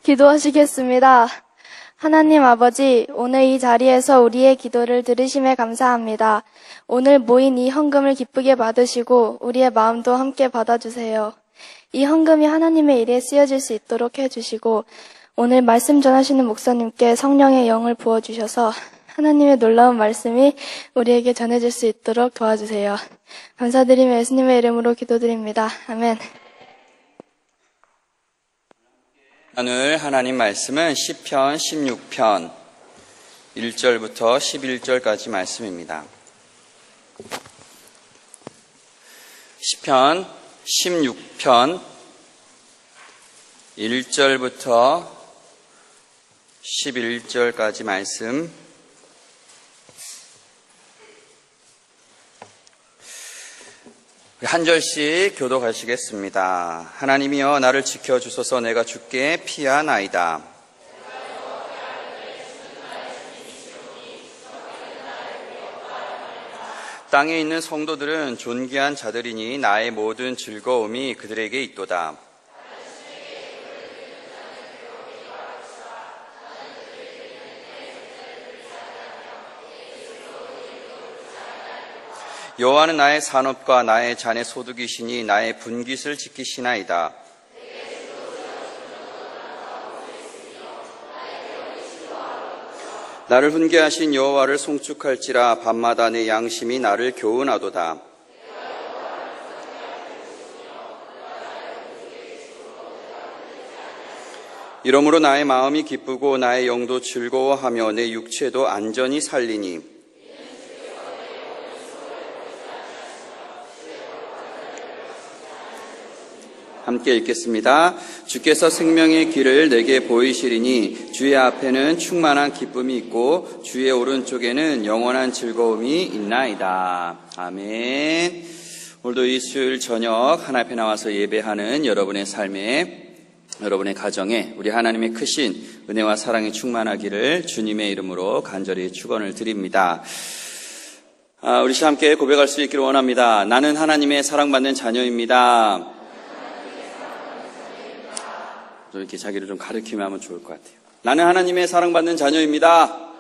기도하시겠습니다. 하나님 아버지, 오늘 이 자리에서 우리의 기도를 들으심에 감사합니다. 오늘 모인 이 헌금을 기쁘게 받으시고 우리의 마음도 함께 받아주세요. 이 헌금이 하나님의 일에 쓰여질 수 있도록 해주시고 오늘 말씀 전하시는 목사님께 성령의 영을 부어주셔서 하나님의 놀라운 말씀이 우리에게 전해질 수 있도록 도와주세요. 감사드리며 예수님의 이름으로 기도드립니다. 아멘. 오늘 하나님 말씀은 시편 16편 1절부터 11절까지 말씀입니다. 시편 16편 1절부터 11절까지 말씀. 한 절씩 교독하시겠습니다. 하나님이여 나를 지켜주소서. 내가 주께 피하나이다. 땅에 있는 성도들은 존귀한 자들이니 나의 모든 즐거움이 그들에게 있도다. 여호와는 나의 산업과 나의 잔의 소득이시니 나의 분깃을 지키시나이다. 나를 훈계하신 여호와를 송축할지라. 밤마다 내 양심이 나를 교훈하도다. 이러므로 나의 마음이 기쁘고 나의 영도 즐거워하며 내 육체도 안전히 살리니 함께 읽겠습니다. 주께서 생명의 길을 내게 보이시리니 주의 앞에는 충만한 기쁨이 있고 주의 오른쪽에는 영원한 즐거움이 있나이다. 아멘. 오늘도 이 수요일 저녁 하나님 앞에 나와서 예배하는 여러분의 삶에, 여러분의 가정에 우리 하나님의 크신 은혜와 사랑이 충만하기를 주님의 이름으로 간절히 축원을 드립니다. 우리 시 함께 고백할 수 있기를 원합니다. 나는 하나님의 사랑받는 자녀입니다. 이렇게 자기를 좀 가르치면 하면 좋을 것 같아요. 나는 하나님의 사랑받는 자녀입니다.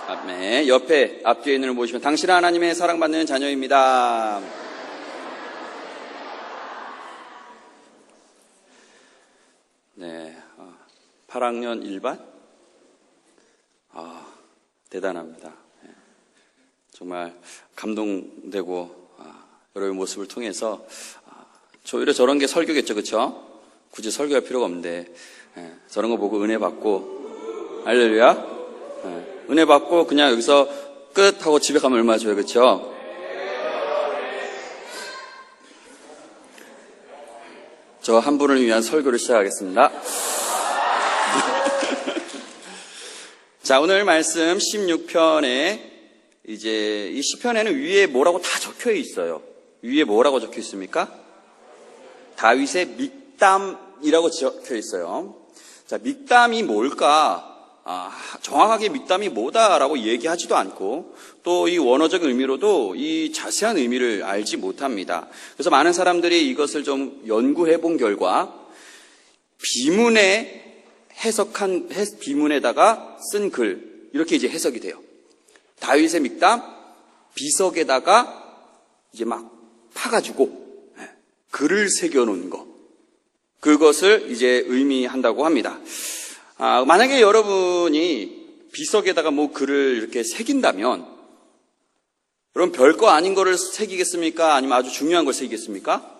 아멘. 옆에 앞뒤에 있는 걸 보시면 당신은 하나님의 사랑받는 자녀입니다. 네, 8학년 1반? 대단합니다. 정말 감동되고 여러분의 모습을 통해서 저 오히려 저런 게 설교겠죠, 그렇죠? 굳이 설교할 필요가 없는데 저런 거 보고 은혜 받고 할렐루야, 은혜 받고 그냥 여기서 끝 하고 집에 가면 얼마나 좋아요, 그렇죠? 저 한 분을 위한 설교를 시작하겠습니다. 자, 오늘 말씀 16편에 이제 이 시편에는 위에 뭐라고 다 적혀 있어요. 위에 뭐라고 적혀 있습니까? 다윗의 믹담이라고 적혀 있어요. 자, 믹담이 뭘까? 정확하게 믹담이 뭐다라고 얘기하지도 않고 또 이 원어적 의미로도 이 자세한 의미를 알지 못합니다. 그래서 많은 사람들이 이것을 좀 연구해 본 결과 비문에다가 쓴 글, 이렇게 이제 해석이 돼요. 다윗의 믹담, 비석에다가 이제 막 파가지고 글을 새겨놓은 거, 그것을 이제 의미한다고 합니다. 만약에 여러분이 비석에다가 뭐 글을 이렇게 새긴다면, 그럼 별거 아닌 거를 새기겠습니까? 아니면 아주 중요한 걸 새기겠습니까?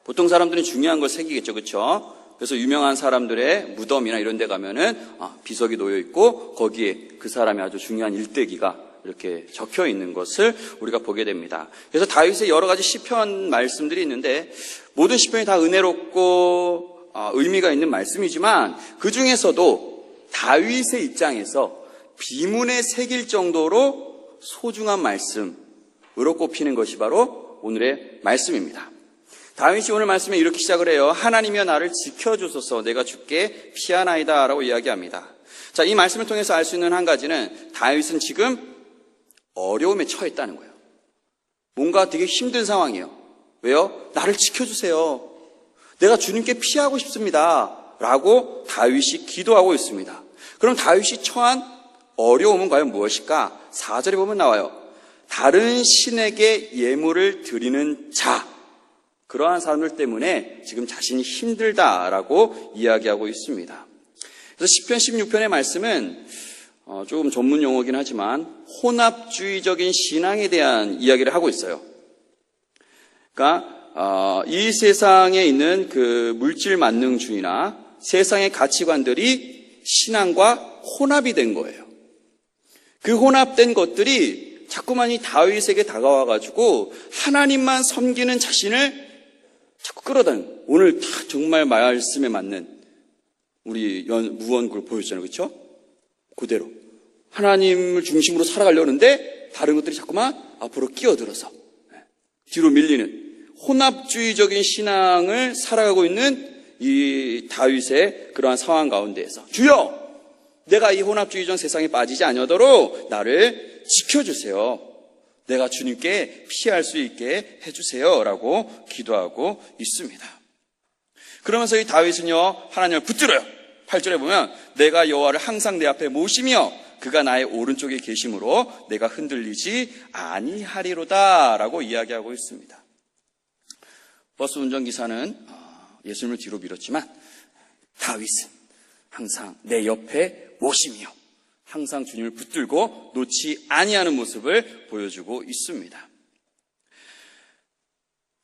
보통 사람들은 중요한 걸 새기겠죠, 그렇죠? 그래서 유명한 사람들의 무덤이나 이런 데 가면은 비석이 놓여 있고 거기에 그 사람의 아주 중요한 일대기가 이렇게 적혀 있는 것을 우리가 보게 됩니다. 그래서 다윗의 여러 가지 시편 말씀들이 있는데 모든 시편이 다 은혜롭고 의미가 있는 말씀이지만 그 중에서도 다윗의 입장에서 비문에 새길 정도로 소중한 말씀으로 꼽히는 것이 바로 오늘의 말씀입니다. 다윗이 오늘 말씀에 이렇게 시작을 해요. 하나님이여 나를 지켜주소서. 내가 주께 피하나이다 라고 이야기합니다. 자, 이 말씀을 통해서 알 수 있는 한 가지는 다윗은 지금 어려움에 처했다는 거예요. 뭔가 되게 힘든 상황이에요. 왜요? 나를 지켜주세요. 내가 주님께 피하고 싶습니다. 라고 다윗이 기도하고 있습니다. 그럼 다윗이 처한 어려움은 과연 무엇일까? 4절에 보면 나와요. 다른 신에게 예물을 드리는 자. 그러한 사람들 때문에 지금 자신이 힘들다라고 이야기하고 있습니다. 그래서 시편 16편의 말씀은 조금 전문 용어긴 하지만 혼합주의적인 신앙에 대한 이야기를 하고 있어요. 그러니까 이 세상에 있는 그 물질 만능주의나 세상의 가치관들이 신앙과 혼합이 된 거예요. 그 혼합된 것들이 자꾸만 이 다윗에게 다가와가지고 하나님만 섬기는 자신을 자꾸 끌어다니는, 오늘 정말 말씀에 맞는 우리 무언구를 보여주잖아요. 그렇죠? 그대로 하나님을 중심으로 살아가려는데 다른 것들이 자꾸만 앞으로 끼어들어서 뒤로 밀리는 혼합주의적인 신앙을 살아가고 있는 이 다윗의 그러한 상황 가운데에서 주여, 내가 이 혼합주의적 세상에 빠지지 아니하도록 나를 지켜주세요. 내가 주님께 피할 수 있게 해주세요. 라고 기도하고 있습니다. 그러면서 이 다윗은요, 하나님을 붙들어요. 8절에 보면 내가 여호와를 항상 내 앞에 모시며 그가 나의 오른쪽에 계심으로 내가 흔들리지 아니하리로다 라고 이야기하고 있습니다. 버스 운전기사는 예수님을 뒤로 밀었지만 다윗은 항상 내 옆에 모시며 항상 주님을 붙들고 놓지 아니하는 모습을 보여주고 있습니다.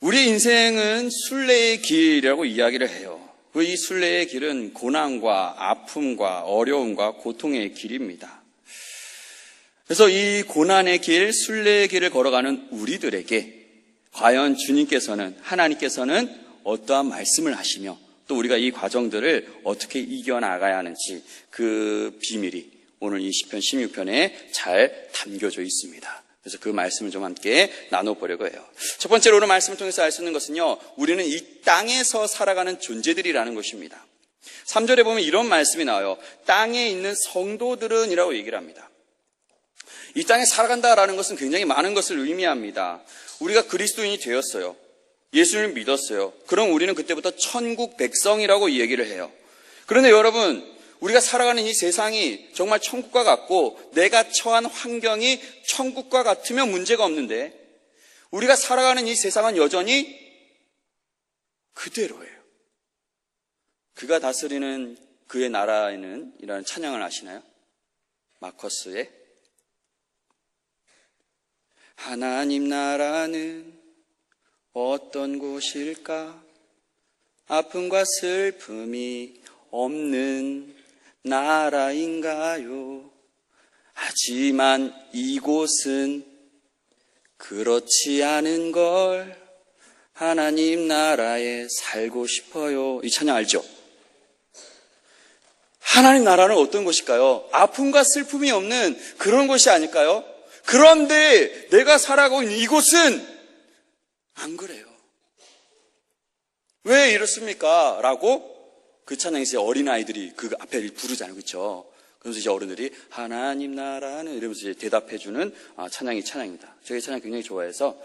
우리 인생은 순례의 길이라고 이야기를 해요. 이 순례의 길은 고난과 아픔과 어려움과 고통의 길입니다. 그래서 이 고난의 길, 순례의 길을 걸어가는 우리들에게 과연 주님께서는, 하나님께서는 어떠한 말씀을 하시며 또 우리가 이 과정들을 어떻게 이겨나가야 하는지 그 비밀이 오늘 이 시편 16편에 잘 담겨져 있습니다. 그래서 그 말씀을 좀 함께 나눠보려고 해요. 첫 번째로 오늘 말씀을 통해서 알 수 있는 것은요, 우리는 이 땅에서 살아가는 존재들이라는 것입니다. 3절에 보면 이런 말씀이 나와요. 땅에 있는 성도들은 이라고 얘기를 합니다. 이 땅에 살아간다라는 것은 굉장히 많은 것을 의미합니다. 우리가 그리스도인이 되었어요. 예수님을 믿었어요. 그럼 우리는 그때부터 천국 백성이라고 이 얘기를 해요. 그런데 여러분, 우리가 살아가는 이 세상이 정말 천국과 같고 내가 처한 환경이 천국과 같으면 문제가 없는데 우리가 살아가는 이 세상은 여전히 그대로예요. 그가 다스리는 그의 나라에는 이라는 찬양을 아시나요? 마커스의 하나님 나라는 어떤 곳일까? 아픔과 슬픔이 없는 나라인가요? 하지만 이곳은 그렇지 않은 걸 하나님 나라에 살고 싶어요. 이 찬양 알죠? 하나님 나라는 어떤 곳일까요? 아픔과 슬픔이 없는 그런 곳이 아닐까요? 그런데 내가 살아가고 있는 이곳은 안 그래요. 왜 이렇습니까? 라고 그 찬양에서 어린아이들이 그 앞에 부르잖아요. 그렇죠? 그래서 이제 어른들이 하나님 나라는 이러면서 이제 대답해주는 찬양입니다. 제가 이 찬양 굉장히 좋아해서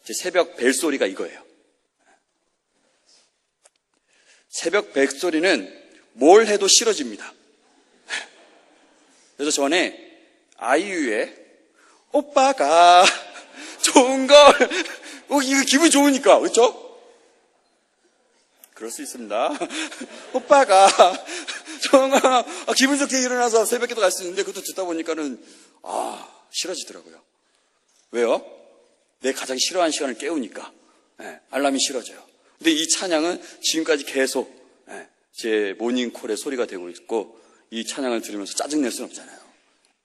제 새벽 벨소리가 이거예요. 새벽 벨소리는 뭘 해도 싫어집니다. 그래서 전에 아이유의 오빠가 좋은 걸 이거 기분이 좋으니까 그렇죠? 그럴 수 있습니다. 오빠가 좋은 거 기분 좋게 일어나서 새벽에도 갈 수 있는데 그것도 듣다 보니까는 싫어지더라고요. 왜요? 내 가장 싫어하는 시간을 깨우니까 알람이 싫어져요. 근데 이 찬양은 지금까지 계속 제 모닝콜의 소리가 되고 있고 이 찬양을 들으면서 짜증낼 수는 없잖아요.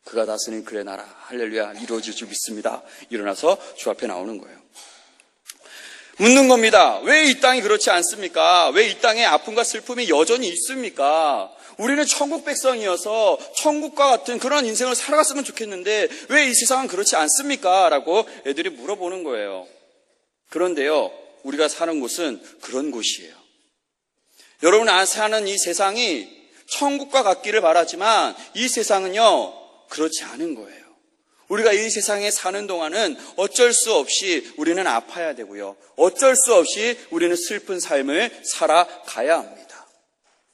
그가 다스리는 그의 나라 할렐루야 이루어질 줄 믿습니다. 일어나서 주 앞에 나오는 거예요. 묻는 겁니다. 왜 이 땅이 그렇지 않습니까? 왜 이 땅에 아픔과 슬픔이 여전히 있습니까? 우리는 천국 백성이어서 천국과 같은 그런 인생을 살아갔으면 좋겠는데 왜 이 세상은 그렇지 않습니까? 라고 애들이 물어보는 거예요. 그런데요, 우리가 사는 곳은 그런 곳이에요. 여러분 사는 이 세상이 천국과 같기를 바라지만 이 세상은요 그렇지 않은 거예요. 우리가 이 세상에 사는 동안은 어쩔 수 없이 우리는 아파야 되고요. 어쩔 수 없이 우리는 슬픈 삶을 살아가야 합니다.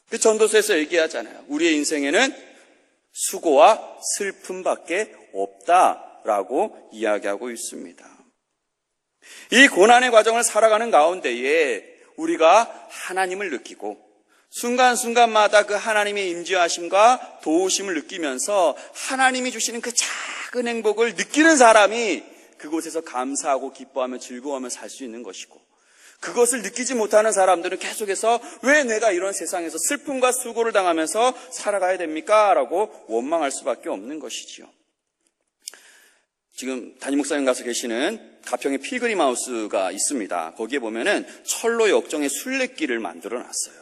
그 전도서에서 얘기하잖아요. 우리의 인생에는 수고와 슬픔밖에 없다라고 이야기하고 있습니다. 이 고난의 과정을 살아가는 가운데에 우리가 하나님을 느끼고 순간순간마다 그 하나님의 임재하심과 도우심을 느끼면서 하나님이 주시는 그 작은 행복을 느끼는 사람이 그곳에서 감사하고 기뻐하며 즐거워하며 살 수 있는 것이고, 그것을 느끼지 못하는 사람들은 계속해서 왜 내가 이런 세상에서 슬픔과 수고를 당하면서 살아가야 됩니까? 라고 원망할 수밖에 없는 것이지요. 지금 담임 목사님 가서 계시는 가평에 필그림 하우스가 있습니다. 거기에 보면은 철로 역정의 순례길을 만들어 놨어요.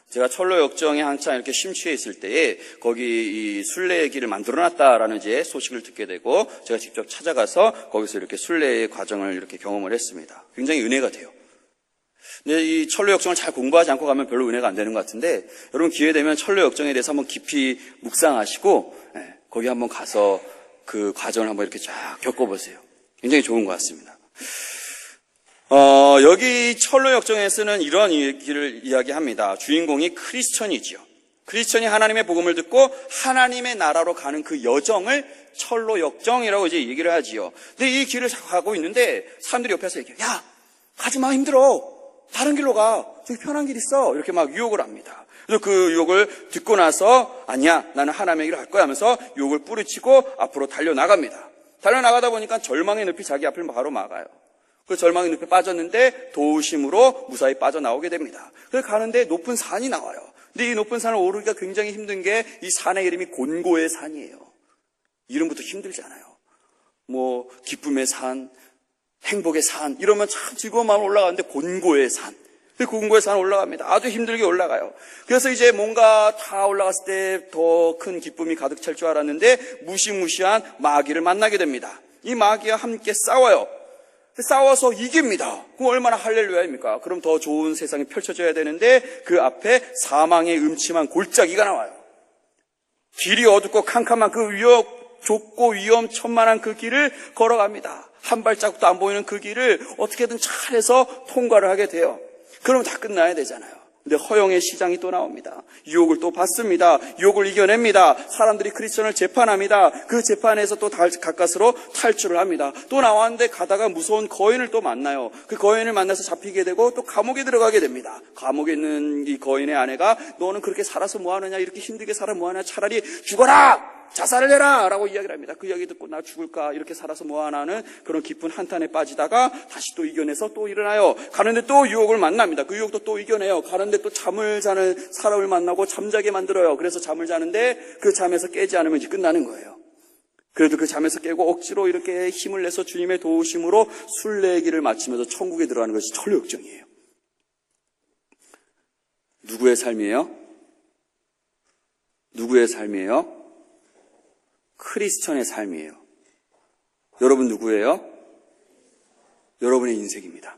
제가 철로 역정에 한창 이렇게 심취해 있을 때에 거기 이 순례길을 만들어 놨다라는 이제 소식을 듣게 되고 제가 직접 찾아가서 거기서 이렇게 순례의 과정을 이렇게 경험을 했습니다. 굉장히 은혜가 돼요. 근데 이 철로 역정을 잘 공부하지 않고 가면 별로 은혜가 안 되는 것 같은데, 여러분 기회 되면 철로 역정에 대해서 한번 깊이 묵상하시고 거기 한번 가서 그 과정을 한번 이렇게 쫙 겪어보세요. 굉장히 좋은 것 같습니다. 여기 철로 역정에서는 이런 얘기를 이야기합니다. 주인공이 크리스천이지요. 크리스천이 하나님의 복음을 듣고 하나님의 나라로 가는 그 여정을 철로 역정이라고 이제 얘기를 하지요. 근데 이 길을 가고 있는데 사람들이 옆에서 얘기해요. 야, 가지마, 힘들어. 다른 길로 가. 저기 편한 길 있어. 이렇게 막 유혹을 합니다. 그래서 그 유혹을 듣고 나서 아니야, 나는 하나님의 길을 갈 거야 하면서 유혹을 뿌리치고 앞으로 달려나갑니다. 달려나가다 보니까 절망의 늪이 자기 앞을 바로 막아요. 그 절망의 늪에 빠졌는데 도우심으로 무사히 빠져나오게 됩니다. 그래서 가는데 높은 산이 나와요. 근데 이 높은 산을 오르기가 굉장히 힘든 게 이 산의 이름이 곤고의 산이에요. 이름부터 힘들잖아요. 뭐 기쁨의 산, 행복의 산 이러면 참 즐거운 마음으로 올라가는데 곤고의 산. 그 곤고의 산 올라갑니다. 아주 힘들게 올라가요. 그래서 이제 뭔가 다 올라갔을 때 더 큰 기쁨이 가득 찰 줄 알았는데 무시무시한 마귀를 만나게 됩니다. 이 마귀와 함께 싸워요. 싸워서 이깁니다. 그럼 얼마나 할렐루야입니까? 그럼 더 좋은 세상이 펼쳐져야 되는데 그 앞에 사망의 음침한 골짜기가 나와요. 길이 어둡고 캄캄한 그 좁고 위험천만한 그 길을 걸어갑니다. 한 발자국도 안 보이는 그 길을 어떻게든 잘해서 통과를 하게 돼요. 그럼 다 끝나야 되잖아요. 근데 허영의 시장이 또 나옵니다. 유혹을 또 받습니다. 유혹을 이겨냅니다. 사람들이 크리스천을 재판합니다. 그 재판에서 또 가까스로 탈출을 합니다. 또 나왔는데 가다가 무서운 거인을 또 만나요. 그 거인을 만나서 잡히게 되고 또 감옥에 들어가게 됩니다. 감옥에 있는 이 거인의 아내가 너는 그렇게 살아서 뭐하느냐, 이렇게 힘들게 살아 뭐하냐, 차라리 죽어라! 자살을 해라! 라고 이야기를 합니다. 그 이야기 듣고 나 죽을까, 이렇게 살아서 뭐하나는 그런 깊은 한탄에 빠지다가 다시 또 이겨내서 또 일어나요. 가는데 또 유혹을 만납니다. 그 유혹도 또 이겨내요. 가는데 또 잠을 자는 사람을 만나고 잠자게 만들어요. 그래서 잠을 자는데 그 잠에서 깨지 않으면 이제 끝나는 거예요. 그래도 그 잠에서 깨고 억지로 이렇게 힘을 내서 주님의 도우심으로 순례길을 마치면서 천국에 들어가는 것이 철로 역정이에요. 누구의 삶이에요? 누구의 삶이에요? 크리스천의 삶이에요. 여러분 누구예요? 여러분의 인생입니다.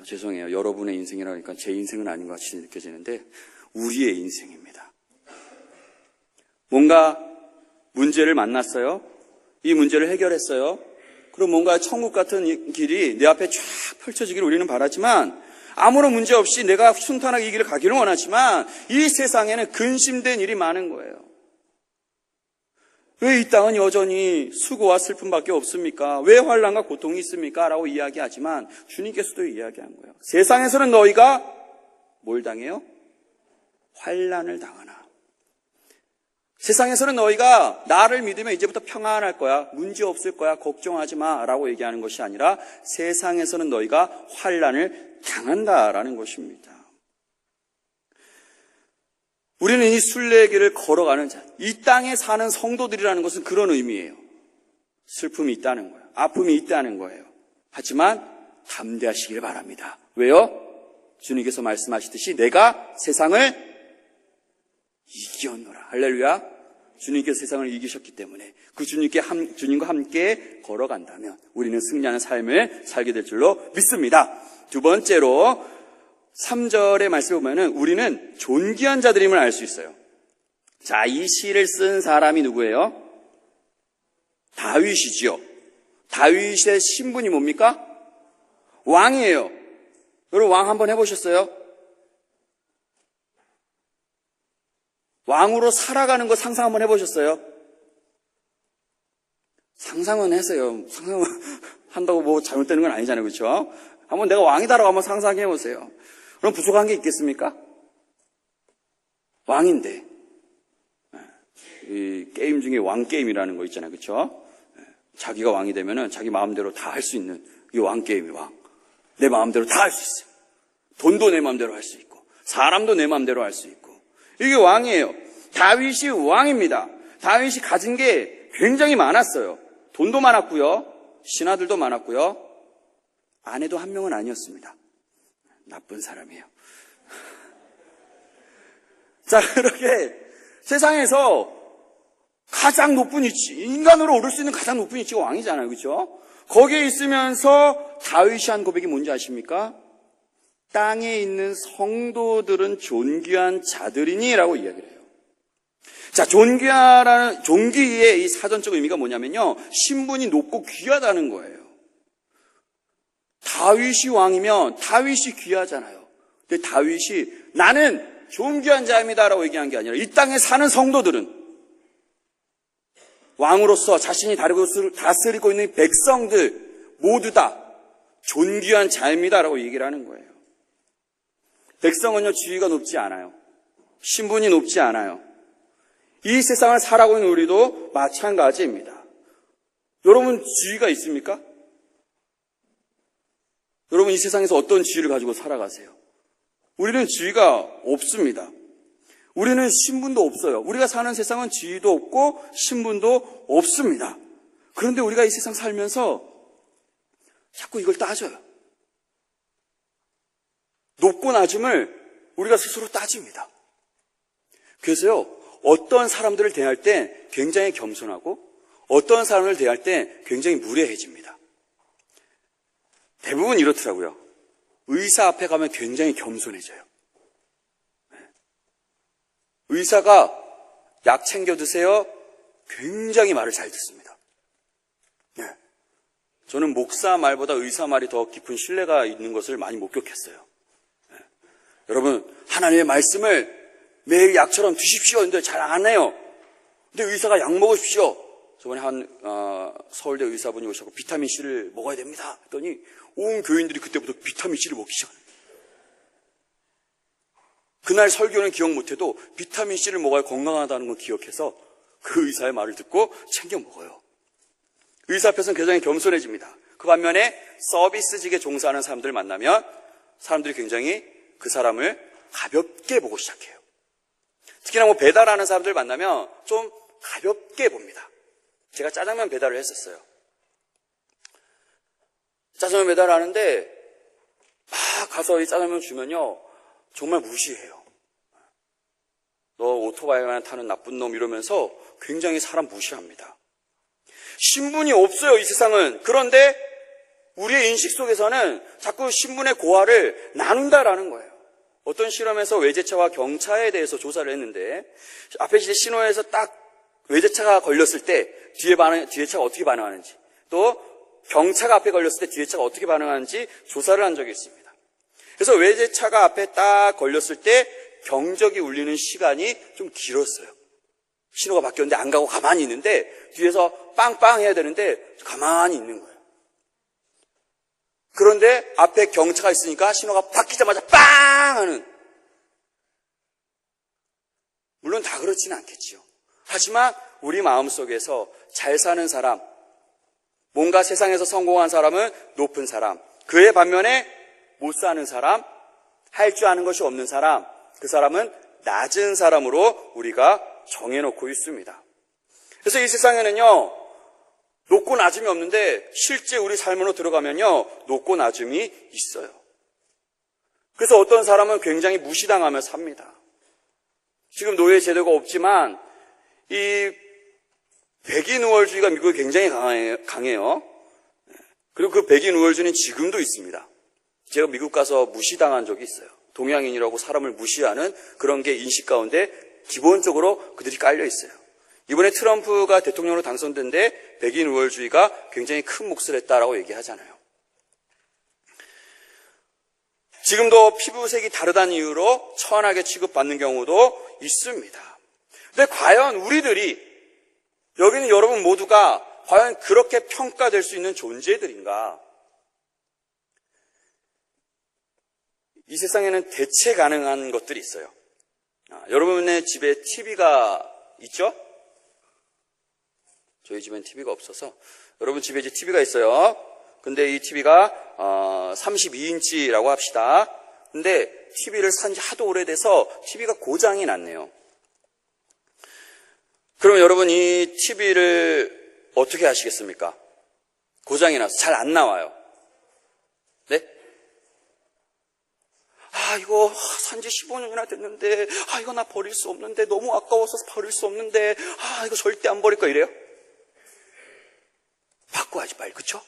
죄송해요. 여러분의 인생이라고 하니까 제 인생은 아닌 것 같이 느껴지는데 우리의 인생입니다. 뭔가 문제를 만났어요. 이 문제를 해결했어요. 그럼 뭔가 천국 같은 길이 내 앞에 쫙 펼쳐지기를 우리는 바라지만 아무런 문제 없이 내가 순탄하게 이 길을 가기를 원하지만 이 세상에는 근심된 일이 많은 거예요. 왜 이 땅은 여전히 수고와 슬픔밖에 없습니까? 왜 환난과 고통이 있습니까? 라고 이야기하지만 주님께서도 이야기한 거예요. 세상에서는 너희가 뭘 당해요? 환난을 당하나. 세상에서는 너희가 나를 믿으면 이제부터 평안할 거야, 문제 없을 거야, 걱정하지 마 라고 얘기하는 것이 아니라 세상에서는 너희가 환난을 당한다라는 것입니다. 우리는 이 순례길을 걸어가는 자, 이 땅에 사는 성도들이라는 것은 그런 의미예요. 슬픔이 있다는 거예요. 아픔이 있다는 거예요. 하지만 담대하시길 바랍니다. 왜요? 주님께서 말씀하시듯이 내가 세상을 이겼노라. 할렐루야. 주님께서 세상을 이기셨기 때문에 그 주님과 함께 걸어간다면 우리는 승리하는 삶을 살게 될 줄로 믿습니다. 두 번째로 3절의 말씀을 보면은 우리는 존귀한 자들임을 알 수 있어요. 자, 이 시를 쓴 사람이 누구예요? 다윗이지요. 다윗의 신분이 뭡니까? 왕이에요. 여러분 왕 한번 해보셨어요? 왕으로 살아가는 거 상상 한번 해보셨어요? 상상은 했어요. 상상은 한다고 뭐 잘못되는 건 아니잖아요. 그렇죠? 한번 내가 왕이다라고 한번 상상해 보세요. 그럼 부족한 게 있겠습니까? 왕인데. 이 게임 중에 왕게임이라는 거 있잖아요. 그렇죠? 자기가 왕이 되면은 자기 마음대로 다 할 수 있는 이 왕게임이 왕. 내 마음대로 다 할 수 있어요. 돈도 내 마음대로 할 수 있고 사람도 내 마음대로 할 수 있고 이게 왕이에요. 다윗이 왕입니다. 다윗이 가진 게 굉장히 많았어요. 돈도 많았고요. 신하들도 많았고요. 아내도 한 명은 아니었습니다. 나쁜 사람이에요. 자, 그렇게 세상에서 가장 높은 위치, 인간으로 오를 수 있는 가장 높은 위치가 왕이잖아요. 그렇죠? 거기에 있으면서 다윗이 한 고백이 뭔지 아십니까? 땅에 있는 성도들은 존귀한 자들이니라고 이야기를 해요. 자, 존귀의 이 사전적 의미가 뭐냐면요. 신분이 높고 귀하다는 거예요. 다윗이 왕이면 다윗이 귀하잖아요. 근데 다윗이 나는 존귀한 자입니다라고 얘기한 게 아니라 이 땅에 사는 성도들은 왕으로서 자신이 다스리고 있는 백성들 모두 다 존귀한 자입니다라고 얘기를 하는 거예요. 백성은요, 지위가 높지 않아요. 신분이 높지 않아요. 이 세상을 살아가고 있는 우리도 마찬가지입니다. 여러분 지위가 있습니까? 여러분 이 세상에서 어떤 지위를 가지고 살아가세요? 우리는 지위가 없습니다. 우리는 신분도 없어요. 우리가 사는 세상은 지위도 없고 신분도 없습니다. 그런데 우리가 이 세상 살면서 자꾸 이걸 따져요. 높고 낮음을 우리가 스스로 따집니다. 그래서요, 어떤 사람들을 대할 때 굉장히 겸손하고 어떤 사람을 대할 때 굉장히 무례해집니다. 대부분 이렇더라고요. 의사 앞에 가면 굉장히 겸손해져요. 의사가 약 챙겨 드세요. 굉장히 말을 잘 듣습니다. 네. 저는 목사 말보다 의사 말이 더 깊은 신뢰가 있는 것을 많이 목격했어요. 네. 여러분, 하나님의 말씀을 매일 약처럼 드십시오. 근데 잘 안 해요. 근데 의사가 약 먹으십시오. 저번에 서울대 의사분이 오셔서 비타민C를 먹어야 됩니다. 했더니 온 교인들이 그때부터 비타민C를 먹기 시작해요. 그날 설교는 기억 못해도 비타민C를 먹어야 건강하다는 걸 기억해서 그 의사의 말을 듣고 챙겨 먹어요. 의사 앞에서는 굉장히 겸손해집니다. 그 반면에 서비스직에 종사하는 사람들을 만나면 사람들이 굉장히 그 사람을 가볍게 보고 시작해요. 특히나 배달하는 사람들 만나면 좀 가볍게 봅니다. 제가 짜장면 배달을 했었어요. 짜장면 배달을 하는데 막 가서 이 짜장면 주면요. 정말 무시해요. 너 오토바이만 타는 나쁜 놈 이러면서 굉장히 사람 무시합니다. 신분이 없어요, 이 세상은. 그런데 우리의 인식 속에서는 자꾸 신분의 고하를 나눈다라는 거예요. 어떤 실험에서 외제차와 경차에 대해서 조사를 했는데 앞에 신호에서 딱 외제차가 걸렸을 때 뒤에 차가 어떻게 반응하는지 또 경차가 앞에 걸렸을 때 뒤에 차가 어떻게 반응하는지 조사를 한 적이 있습니다. 그래서 외제차가 앞에 딱 걸렸을 때 경적이 울리는 시간이 좀 길었어요. 신호가 바뀌었는데 안 가고 가만히 있는데 뒤에서 빵빵 해야 되는데 가만히 있는 거예요. 그런데 앞에 경차가 있으니까 신호가 바뀌자마자 빵 하는. 물론 다 그렇지는 않겠지요. 하지만 우리 마음속에서 잘 사는 사람, 뭔가 세상에서 성공한 사람은 높은 사람, 그의 반면에 못 사는 사람, 할 줄 아는 것이 없는 사람, 그 사람은 낮은 사람으로 우리가 정해놓고 있습니다. 그래서 이 세상에는요, 높고 낮음이 없는데 실제 우리 삶으로 들어가면요, 높고 낮음이 있어요. 그래서 어떤 사람은 굉장히 무시당하며 삽니다. 지금 노예 제도가 없지만 이 백인 우월주의가 미국에 굉장히 강해요. 그리고 그 백인 우월주의는 지금도 있습니다. 제가 미국 가서 무시당한 적이 있어요. 동양인이라고 사람을 무시하는 그런 게 인식 가운데 기본적으로 그들이 깔려 있어요. 이번에 트럼프가 대통령으로 당선된데 백인 우월주의가 굉장히 큰 몫을 했다라고 얘기하잖아요. 지금도 피부색이 다르다는 이유로 천하게 취급받는 경우도 있습니다. 근데 과연 우리들이, 여기는 여러분 모두가 과연 그렇게 평가될 수 있는 존재들인가? 이 세상에는 대체 가능한 것들이 있어요. 여러분의 집에 TV가 있죠? 저희 집엔 TV가 없어서. 여러분 집에 이제 TV가 있어요. 근데 이 TV가 32인치라고 합시다. 근데 TV를 산 지 하도 오래돼서 TV가 고장이 났네요. 그럼 여러분 이 TV를 어떻게 하시겠습니까? 고장이 나서 잘 안 나와요. 네? 이거 산지 15년이나 됐는데, 이거 나 버릴 수 없는데, 너무 아까워서 버릴 수 없는데, 이거 절대 안 버릴 거 이래요? 바꿔야지 빨리, 그쵸?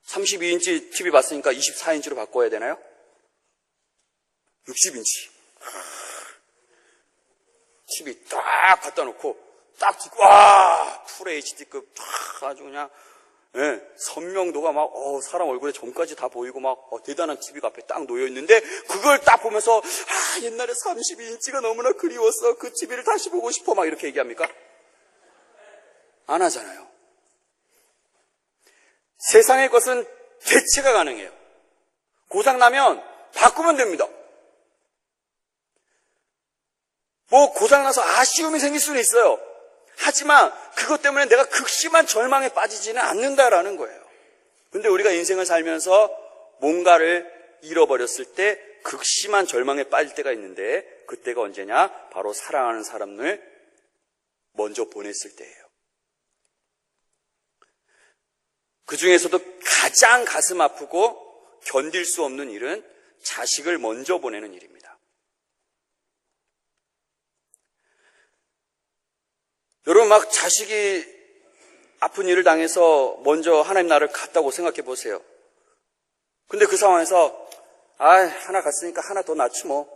32인치 TV 봤으니까 24인치로 바꿔야 되나요? 60인치. TV 딱 갖다 놓고, 딱 듣고, 풀 HD급, 아주 그냥, 선명도가 막, 사람 얼굴에 점까지 다 보이고 막, 대단한 TV가 앞에 딱 놓여있는데, 그걸 딱 보면서, 옛날에 32인치가 너무나 그리웠어. 그 TV를 다시 보고 싶어. 막 이렇게 얘기합니까? 안 하잖아요. 세상의 것은 대체가 가능해요. 고장나면 바꾸면 됩니다. 뭐 고장나서 아쉬움이 생길 수는 있어요. 하지만 그것 때문에 내가 극심한 절망에 빠지지는 않는다라는 거예요. 근데 우리가 인생을 살면서 뭔가를 잃어버렸을 때 극심한 절망에 빠질 때가 있는데, 그때가 언제냐? 바로 사랑하는 사람을 먼저 보냈을 때예요. 그 중에서도 가장 가슴 아프고 견딜 수 없는 일은 자식을 먼저 보내는 일입니다. 여러분 막 자식이 아픈 일을 당해서 먼저 하나님 나라를 갔다고 생각해 보세요. 근데 그 상황에서 하나 갔으니까 하나 더 낳지 뭐,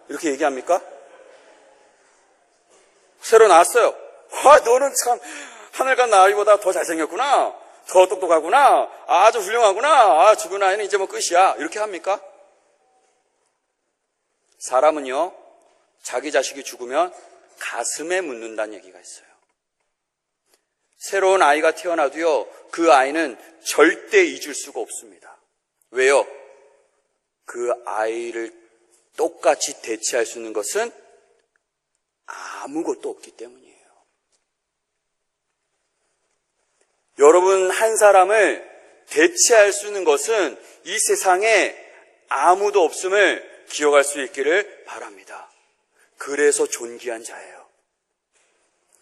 이렇게 얘기합니까? 새로 낳았어요. 너는 참 하늘 간 나이보다 더 잘생겼구나, 더 똑똑하구나, 아주 훌륭하구나, 죽은 아이는 이제 뭐 끝이야, 이렇게 합니까? 사람은요, 자기 자식이 죽으면 가슴에 묻는다는 얘기가 있어요. 새로운 아이가 태어나도요, 그 아이는 절대 잊을 수가 없습니다. 왜요? 그 아이를 똑같이 대체할 수 있는 것은 아무것도 없기 때문이에요. 여러분 한 사람을 대체할 수 있는 것은 이 세상에 아무도 없음을 기억할 수 있기를 바랍니다. 그래서 존귀한 자예요.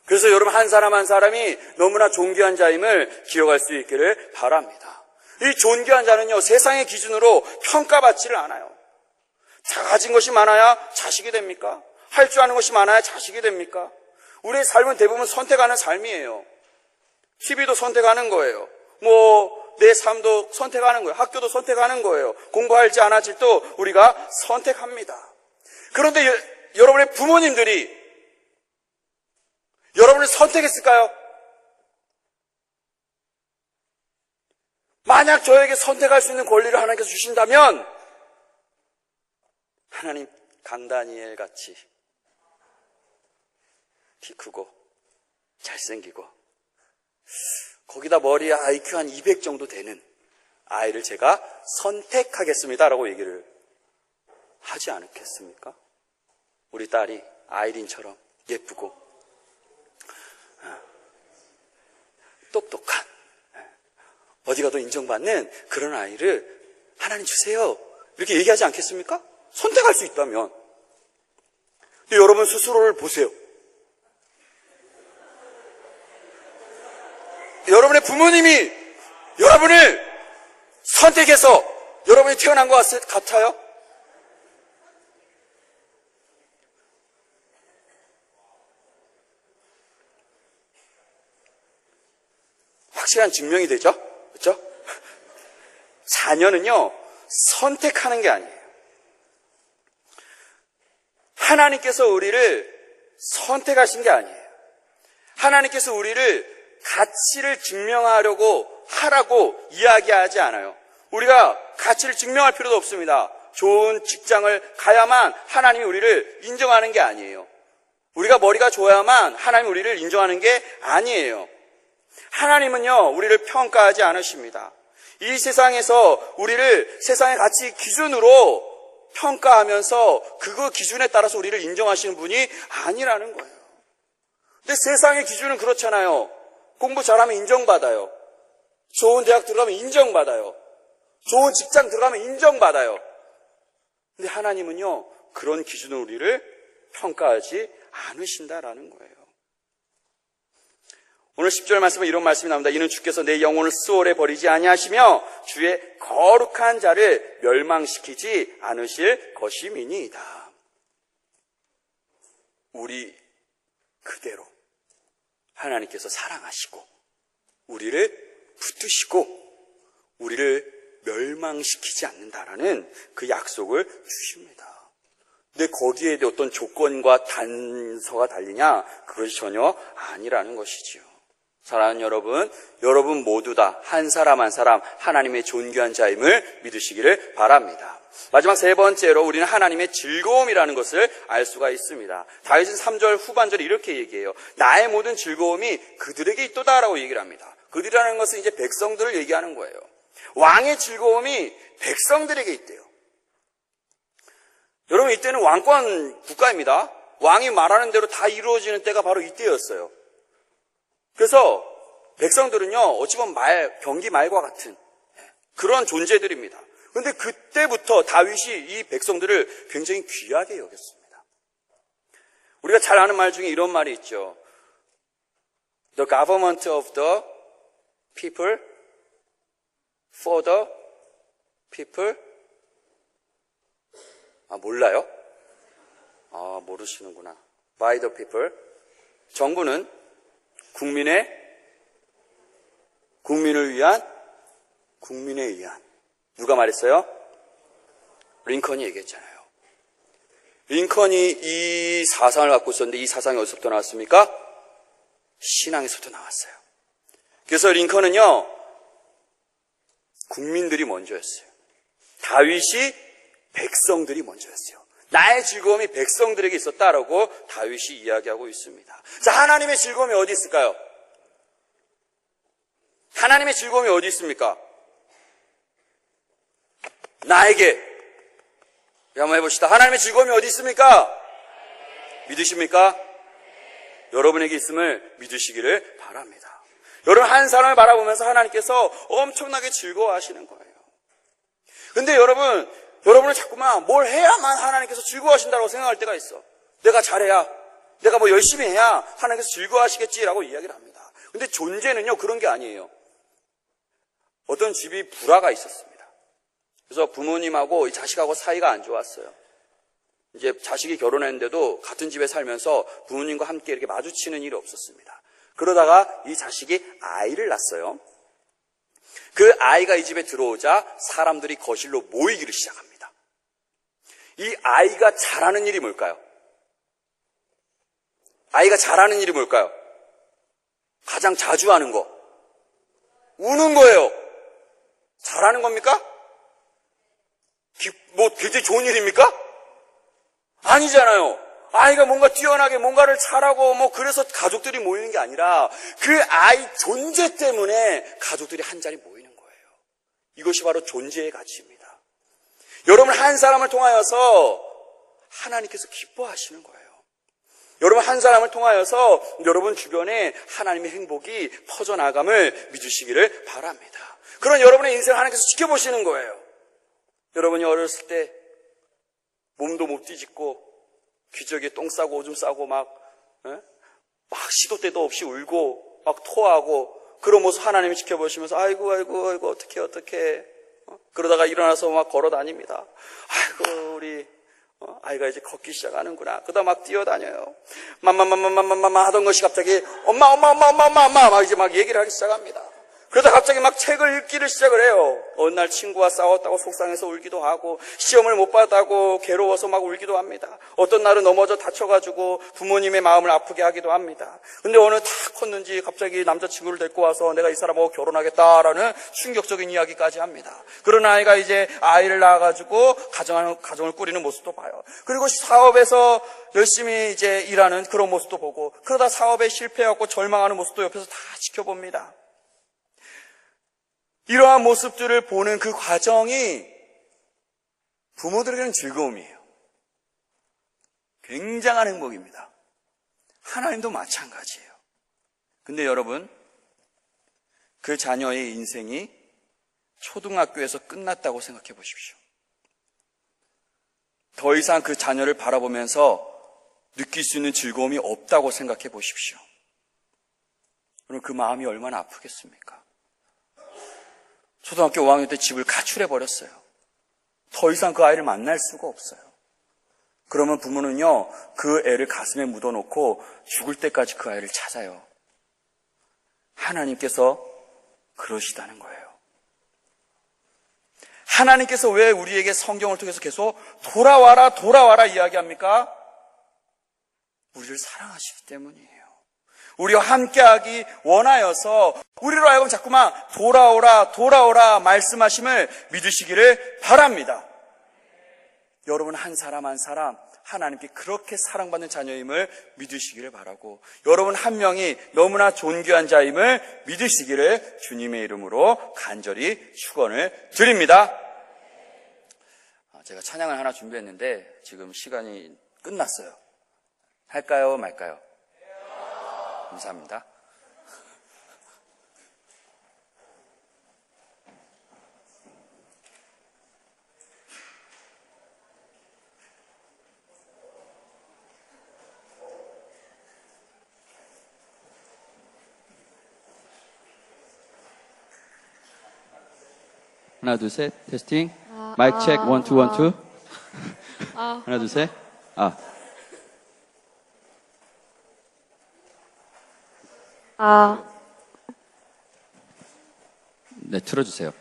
그래서 여러분 한 사람 한 사람이 너무나 존귀한 자임을 기억할 수 있기를 바랍니다. 이 존귀한 자는요, 세상의 기준으로 평가받지를 않아요. 다 가진 것이 많아야 자식이 됩니까? 할 줄 아는 것이 많아야 자식이 됩니까? 우리의 삶은 대부분 선택하는 삶이에요. TV도 선택하는 거예요. 내 삶도 선택하는 거예요. 학교도 선택하는 거예요. 공부할지 안 할지도 우리가 선택합니다. 그런데 여러분의 부모님들이 여러분을 선택했을까요? 만약 저에게 선택할 수 있는 권리를 하나님께서 주신다면, 하나님 강다니엘 같이 키 크고 잘생기고 거기다 머리에 IQ 한 200 정도 되는 아이를 제가 선택하겠습니다라고 얘기를 하지 않겠습니까? 우리 딸이 아이린처럼 예쁘고 똑똑한, 어디 가도 인정받는 그런 아이를 하나님 주세요, 이렇게 얘기하지 않겠습니까? 선택할 수 있다면. 근데 여러분 스스로를 보세요. 여러분의 부모님이 여러분을 선택해서 여러분이 태어난 것 같아요? 확실한 증명이 되죠? 그렇죠? 자녀는요, 선택하는 게 아니에요. 하나님께서 우리를 선택하신 게 아니에요. 하나님께서 우리를 가치를 증명하려고 하라고 이야기하지 않아요. 우리가 가치를 증명할 필요도 없습니다. 좋은 직장을 가야만 하나님이 우리를 인정하는 게 아니에요. 우리가 머리가 좋아야만 하나님이 우리를 인정하는 게 아니에요. 하나님은요, 우리를 평가하지 않으십니다. 이 세상에서 우리를 세상의 가치 기준으로 평가하면서 그 기준에 따라서 우리를 인정하시는 분이 아니라는 거예요. 근데 세상의 기준은 그렇잖아요. 공부 잘하면 인정받아요. 좋은 대학 들어가면 인정받아요. 좋은 직장 들어가면 인정받아요. 근데 하나님은요, 그런 기준으로 우리를 평가하지 않으신다라는 거예요. 오늘 10절 말씀은 이런 말씀이 나옵니다. 이는 주께서 내 영혼을 수월에 버리지 아니하시며 주의 거룩한 자를 멸망시키지 않으실 것임이니이다. 우리 그대로 하나님께서 사랑하시고 우리를 붙드시고 우리를 멸망시키지 않는다라는 그 약속을 주십니다. 근데 거기에 어떤 조건과 단서가 달리냐? 그것이 전혀 아니라는 것이지요. 사랑하는 여러분 모두 다 한 사람 한 사람 하나님의 존귀한 자임을 믿으시기를 바랍니다. 마지막 세 번째로 우리는 하나님의 즐거움이라는 것을 알 수가 있습니다. 다윗은 3절 후반절에 이렇게 얘기해요. 나의 모든 즐거움이 그들에게 있도다라고 얘기를 합니다. 그들이라는 것은 이제 백성들을 얘기하는 거예요. 왕의 즐거움이 백성들에게 있대요. 여러분, 이때는 왕권 국가입니다. 왕이 말하는 대로 다 이루어지는 때가 바로 이때였어요. 그래서 백성들은요, 어찌 보면 경기 말과 같은 그런 존재들입니다. 그런데 그때부터 다윗이 이 백성들을 굉장히 귀하게 여겼습니다. 우리가 잘 아는 말 중에 이런 말이 있죠. The government of the people, for the people. 몰라요? 모르시는구나. By the people. 정부는 국민을 위한, 국민에 의한. 누가 말했어요? 링컨이 얘기했잖아요. 링컨이 이 사상을 갖고 있었는데 이 사상이 어디서부터 나왔습니까? 신앙에서부터 나왔어요. 그래서 링컨은요, 국민들이 먼저였어요. 다윗이 백성들이 먼저였어요. 나의 즐거움이 백성들에게 있었다라고 다윗이 이야기하고 있습니다. 자, 하나님의 즐거움이 어디 있을까요? 하나님의 즐거움이 어디 있습니까? 나에게. 한번 해봅시다. 하나님의 즐거움이 어디 있습니까? 믿으십니까? 여러분에게 있음을 믿으시기를 바랍니다. 여러분 한 사람을 바라보면서 하나님께서 엄청나게 즐거워하시는 거예요. 근데 여러분은 자꾸만 뭘 해야만 하나님께서 즐거워하신다고 생각할 때가 있어. 내가 잘해야, 내가 뭐 열심히 해야 하나님께서 즐거워하시겠지라고 이야기를 합니다. 근데 존재는요, 그런 게 아니에요. 어떤 집이 불화가 있었습니다. 그래서 부모님하고 이 자식하고 사이가 안 좋았어요. 이제 자식이 결혼했는데도 같은 집에 살면서 부모님과 함께 이렇게 마주치는 일이 없었습니다. 그러다가 이 자식이 아이를 낳았어요. 그 아이가 이 집에 들어오자 사람들이 거실로 모이기를 시작합니다. 이 아이가 잘하는 일이 뭘까요? 아이가 잘하는 일이 뭘까요? 가장 자주 하는 거. 우는 거예요. 잘하는 겁니까? 굉장히 좋은 일입니까? 아니잖아요. 아이가 뭔가 뛰어나게 뭔가를 잘하고 그래서 가족들이 모이는 게 아니라 그 아이 존재 때문에 가족들이 한 자리 모이는 거예요. 이것이 바로 존재의 가치입니다. 여러분 한 사람을 통하여서 하나님께서 기뻐하시는 거예요. 여러분 한 사람을 통하여서 여러분 주변에 하나님의 행복이 퍼져나감을 믿으시기를 바랍니다. 그런 여러분의 인생을 하나님께서 지켜보시는 거예요. 여러분이 어렸을 때 몸도 못 뒤집고 기저귀에 똥 싸고 오줌 싸고 막 시도 때도 없이 울고 막 토하고 그런 모습 하나님이 지켜보시면서 아이고 어떡해 그러다가 일어나서 막 걸어 다닙니다. 아이고 우리 아이가 이제 걷기 시작하는구나. 그러다 막 뛰어다녀요. 맘마 하던 것이 갑자기 엄마 막 이제 막 얘기를 하기 시작합니다. 그러다 갑자기 막 책을 읽기를 시작을 해요. 어느 날 친구와 싸웠다고 속상해서 울기도 하고, 시험을 못 봤다고 괴로워서 막 울기도 합니다. 어떤 날은 넘어져 다쳐가지고 부모님의 마음을 아프게 하기도 합니다. 근데 어느 다 컸는지 갑자기 남자친구를 데리고 와서 내가 이 사람하고 결혼하겠다라는 충격적인 이야기까지 합니다. 그런 아이가 이제 아이를 낳아가지고 가정을 꾸리는 모습도 봐요. 그리고 사업에서 열심히 이제 일하는 그런 모습도 보고, 그러다 사업에 실패하고 절망하는 모습도 옆에서 다 지켜봅니다. 이러한 모습들을 보는 그 과정이 부모들에게는 즐거움이에요. 굉장한 행복입니다. 하나님도 마찬가지예요. 근데 여러분, 그 자녀의 인생이 초등학교에서 끝났다고 생각해 보십시오. 더 이상 그 자녀를 바라보면서 느낄 수 있는 즐거움이 없다고 생각해 보십시오. 그럼 그 마음이 얼마나 아프겠습니까? 초등학교 5학년 때 집을 가출해버렸어요. 더 이상 그 아이를 만날 수가 없어요. 그러면 부모는요, 그 애를 가슴에 묻어놓고 죽을 때까지 그 아이를 찾아요. 하나님께서 그러시다는 거예요. 하나님께서 왜 우리에게 성경을 통해서 계속 돌아와라, 돌아와라 이야기합니까? 우리를 사랑하시기 때문이에요. 우리와 함께하기 원하여서 우리로 하여금 자꾸만 돌아오라, 돌아오라 말씀하심을 믿으시기를 바랍니다. 여러분 한 사람 한 사람 하나님께 그렇게 사랑받는 자녀임을 믿으시기를 바라고, 여러분 한 명이 너무나 존귀한 자임을 믿으시기를 주님의 이름으로 간절히 축원을 드립니다. 제가 찬양을 하나 준비했는데 지금 시간이 끝났어요. 할까요, 말까요? 감사합니다. 하나, 둘, 셋, 테스팅. 마이크 체크, 1, 2, 1, 2. 하나, 둘, 셋. 네, 틀어주세요.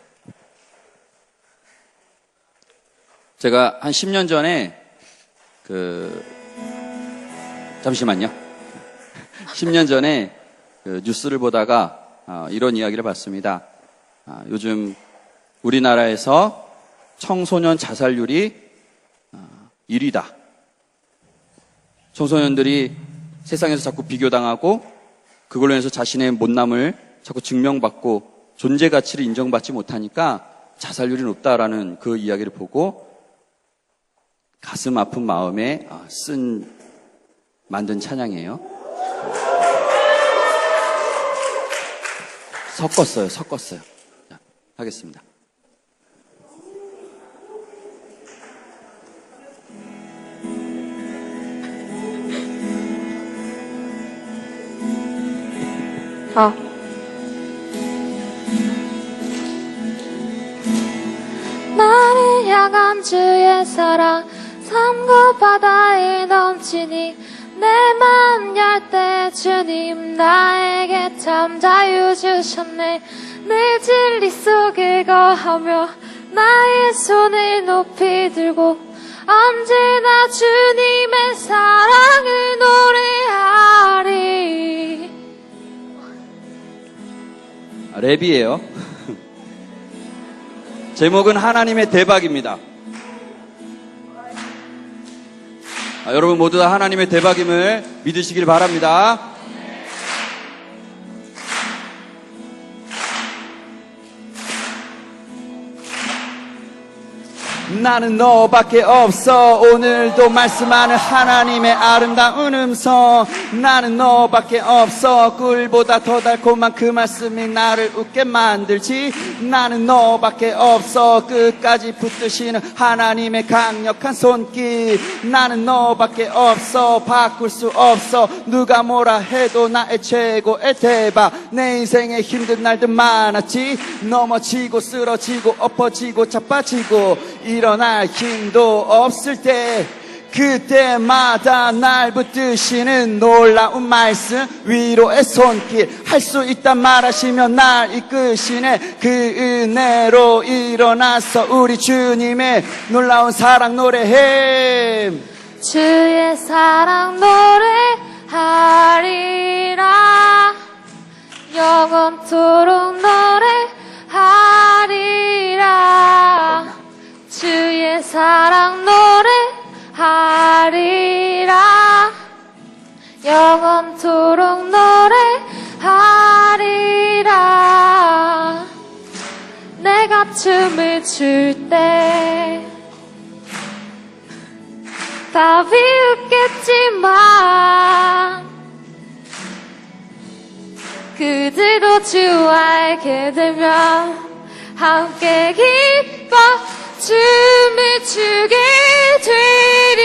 제가 한 10년 전에, 잠시만요. 10년 전에 뉴스를 보다가 이런 이야기를 봤습니다. 요즘 우리나라에서 청소년 자살률이 1위다. 청소년들이 세상에서 자꾸 비교당하고 그걸로 인해서 자신의 못남을 자꾸 증명받고 존재 가치를 인정받지 못하니까 자살률이 높다라는 그 이야기를 보고 가슴 아픈 마음에 만든 찬양이에요. 섞었어요. 자, 하겠습니다. 나를 향한 주의 사랑 삶과 바다에 넘치니 내 맘 열 때 주님 나에게 참 자유 주셨네. 늘 진리 속에 거하며 나의 손을 높이 들고 언제나 주님의 사랑을 노래하리. 랩이에요. 제목은 하나님의 대박입니다. 여러분 모두 다 하나님의 대박임을 믿으시길 바랍니다. 나는 너밖에 없어. 오늘도 말씀하는 하나님의 아름다운 음성. 나는 너밖에 없어. 꿀보다 더 달콤한 그 말씀이 나를 웃게 만들지. 나는 너밖에 없어. 끝까지 붙드시는 하나님의 강력한 손길. 나는 너밖에 없어. 바꿀 수 없어. 누가 뭐라 해도 나의 최고의 대박. 내 인생에 힘든 날들 많았지. 넘어지고 쓰러지고 엎어지고 자빠지고 일어날 힘도 없을 때 그때마다 날 붙드시는 놀라운 말씀, 위로의 손길, 할 수 있단 말하시며 날 이끄시네. 그 은혜로 일어나서 우리 주님의 놀라운 사랑 노래해. 주의 사랑 노래하리라. 영원토록 노래하리라. 주의 사랑 노래하리라. 영원토록 노래하리라. 내가 춤을 출 때 다 비웃겠지만 그들도 주 알게 되면 함께 기뻐 춤을 추게 되리.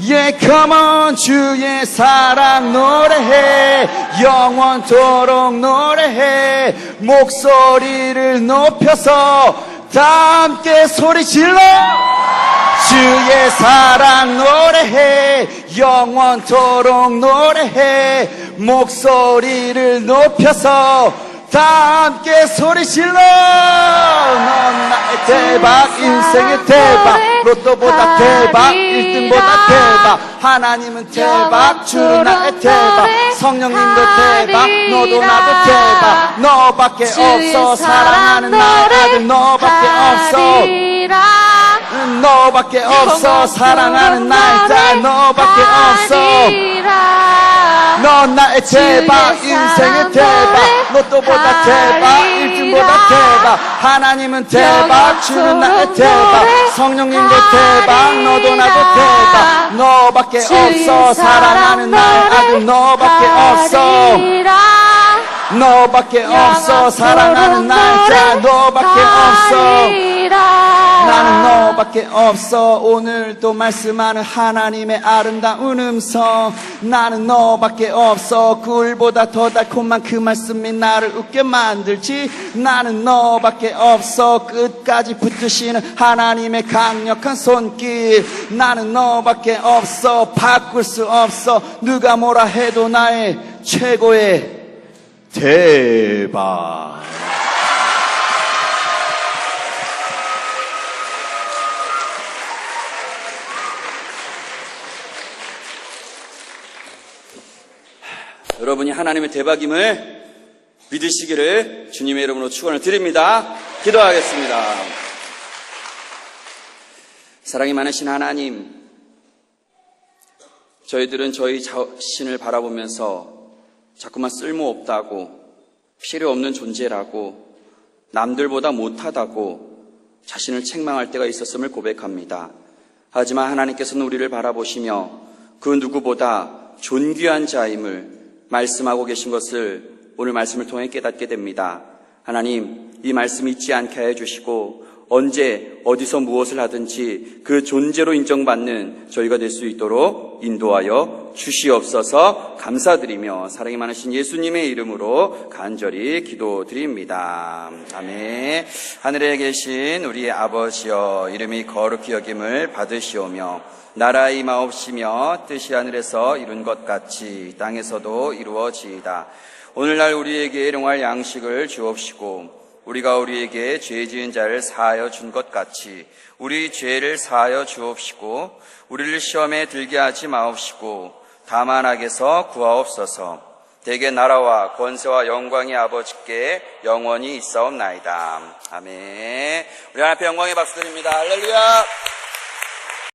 Yeah, come on. 주의 사랑 노래해. 영원토록 노래해. 목소리를 높여서 다 함께 소리 질러. 주의 사랑 노래해. 영원토록 노래해. 목소리를 높여서 다 함께 소리 질러. 넌 나의 대박, 인생의 대박, 로또보다 대박, 1등보다 대박. 하나님은 대박, 주는 나의 대박, 성령님도 대박, 너도 나도 대박. 너밖에 없어. 사랑하는 나의 아들 너밖에 없어. 너밖에 없어. 사랑하는 나의 딸 너밖에 없어. 넌 나의 대박, 인생의 대박, 로또보다 대박, 1등보다 대박. 하나님은 대박, 주는 나의 대박, 성령님도 대박, 너도 나도 대박. 너밖에 없어. 사랑하는 나의 아들 너밖에 없어. 너밖에 없어. 사랑하는 나의 딸 너밖에 없어. 나는 너밖에 없어. 오늘도 말씀하는 하나님의 아름다운 음성. 나는 너밖에 없어. 꿀보다 더 달콤한 그 말씀이 나를 웃게 만들지. 나는 너밖에 없어. 끝까지 붙드시는 하나님의 강력한 손길. 나는 너밖에 없어. 바꿀 수 없어. 누가 뭐라 해도 나의 최고의 대박. 여러분이 하나님의 대박임을 믿으시기를 주님의 이름으로 축원을 드립니다. 기도하겠습니다. 사랑이 많으신 하나님, 저희들은 저희 자신을 바라보면서 자꾸만 쓸모없다고, 필요 없는 존재라고, 남들보다 못하다고 자신을 책망할 때가 있었음을 고백합니다. 하지만 하나님께서는 우리를 바라보시며 그 누구보다 존귀한 자임을 말씀하고 계신 것을 오늘 말씀을 통해 깨닫게 됩니다. 하나님, 이 말씀 잊지 않게 해주시고 언제 어디서 무엇을 하든지 그 존재로 인정받는 저희가 될 수 있도록 인도하여 주시옵소서. 감사드리며 사랑이 많으신 예수님의 이름으로 간절히 기도드립니다. 아멘. 하늘에 계신 우리 아버지여, 이름이 거룩히 여김을 받으시오며 나라 임하옵시며 뜻이 하늘에서 이룬 것 같이 땅에서도 이루어지이다. 오늘날 우리에게 일용할 양식을 주옵시고 우리가 우리에게 죄 지은 자를 사하여 준 것 같이 우리 죄를 사하여 주옵시고 우리를 시험에 들게 하지 마옵시고 다만 악에서 구하옵소서. 대개 나라와 권세와 영광이 아버지께 영원히 있사옵나이다. 아멘. 우리 하나님 앞에 영광의 박수 드립니다. 할렐루야.